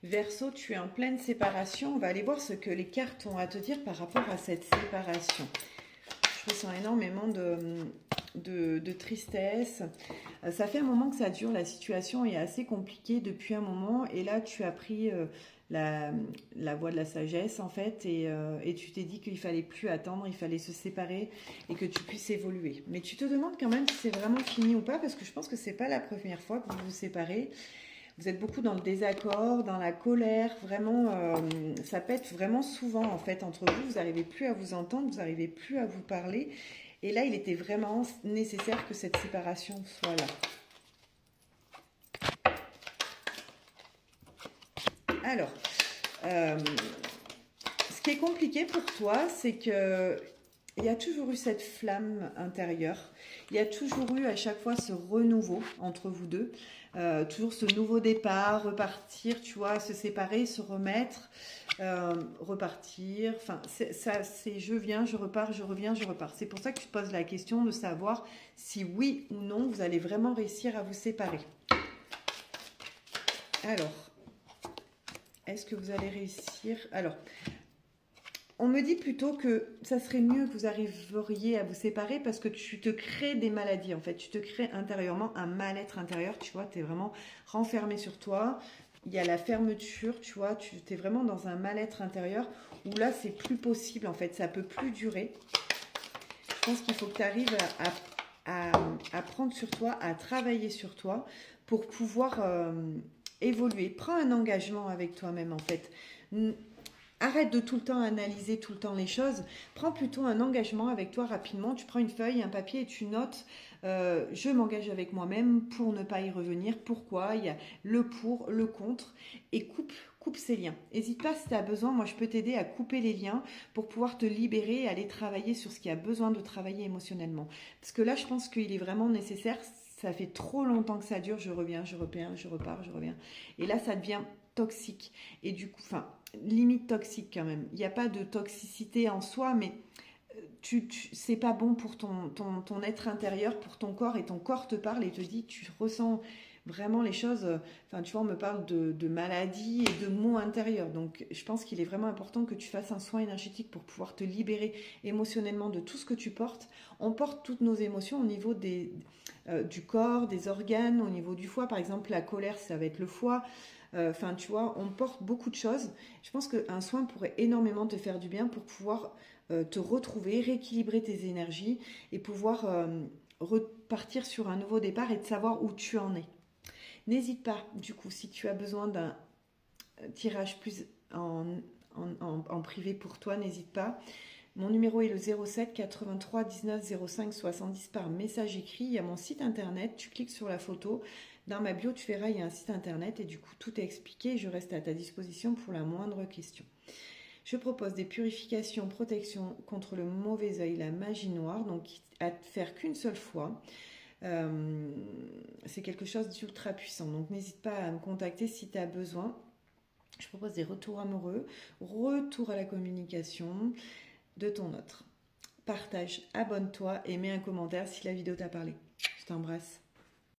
Verseau, tu es en pleine séparation. On va aller voir ce que les cartes ont à te dire par rapport à cette séparation. Je ressens énormément de tristesse. Ça fait un moment que ça dure, la situation est assez compliquée depuis un moment. Et là, tu as pris la, la voie de la sagesse, en fait, et tu t'es dit qu'il fallait plus attendre, il fallait se séparer et que tu puisses évoluer. Mais tu te demandes quand même si c'est vraiment fini ou pas, parce que je pense que c'est pas la première fois que vous vous séparez. Vous êtes beaucoup dans le désaccord, dans la colère, vraiment, ça pète vraiment souvent en fait entre vous. Vous n'arrivez plus à vous entendre, vous n'arrivez plus à vous parler. Et là, il était vraiment nécessaire que cette séparation soit là. Alors, euh, ce qui est compliqué pour toi, c'est que il y a toujours eu cette flamme intérieure. Il y a toujours eu à chaque fois ce renouveau entre vous deux. Toujours ce nouveau départ, repartir, tu vois, se séparer, se remettre, repartir. Enfin, ça, c'est je viens, je repars, je reviens, je repars. C'est pour ça que tu te poses la question de savoir si oui ou non vous allez vraiment réussir à vous séparer. Alors, est-ce que vous allez réussir? Alors, on me dit plutôt que ça serait mieux que vous arriveriez à vous séparer parce que tu te crées des maladies en fait. Tu te crées intérieurement un mal-être intérieur, tu vois, tu es vraiment renfermé sur toi. Il y a la fermeture, tu vois, tu es vraiment dans un mal-être intérieur où là c'est plus possible en fait, ça peut plus durer. Je pense qu'il faut que tu arrives à prendre sur toi, à travailler sur toi pour pouvoir évoluer. Prends un engagement avec toi-même en fait. Arrête de tout le temps analyser tout le temps les choses. Prends plutôt un engagement avec toi rapidement. Tu prends une feuille, un papier et tu notes je m'engage avec moi-même pour ne pas y revenir. Pourquoi? Il y a le pour, le contre. Et coupe ces liens. N'hésite pas si tu as besoin. Moi, je peux t'aider à couper les liens pour pouvoir te libérer et aller travailler sur ce qui a besoin de travailler émotionnellement. Parce que là, je pense qu'il est vraiment nécessaire. Ça fait trop longtemps que ça dure. Je reviens, je repars, je repars, je reviens. Et là, ça devient toxique. Et du coup, enfin, limite toxique quand même. Il n'y a pas de toxicité en soi, mais c'est pas bon pour ton être intérieur, pour ton corps, et ton corps te parle et te dit, tu ressens vraiment les choses. Enfin, tu vois, on me parle de maladies et de maux intérieurs. Donc, je pense qu'il est vraiment important que tu fasses un soin énergétique pour pouvoir te libérer émotionnellement de tout ce que tu portes. On porte toutes nos émotions au niveau du corps, des organes, au niveau du foie. Par exemple, la colère, ça va être le foie. Enfin, tu vois, on porte beaucoup de choses. Je pense qu'un soin pourrait énormément te faire du bien pour pouvoir te retrouver, rééquilibrer tes énergies et pouvoir repartir sur un nouveau départ et de savoir où tu en es. N'hésite pas, du coup, si tu as besoin d'un tirage plus en privé pour toi, n'hésite pas. Mon numéro est le 07 83 19 05 70 par message écrit. Il y a mon site internet, tu cliques sur la photo. Dans ma bio, tu verras, il y a un site internet et du coup, tout est expliqué. Je reste à ta disposition pour la moindre question. Je propose des purifications, protections contre le mauvais œil, la magie noire, donc à faire qu'une seule fois. C'est quelque chose d'ultra puissant, donc n'hésite pas à me contacter si tu as besoin. Je propose des retours amoureux, retour à la communication de ton autre. Partage, abonne-toi et mets un commentaire si la vidéo t'a parlé. Je t'embrasse.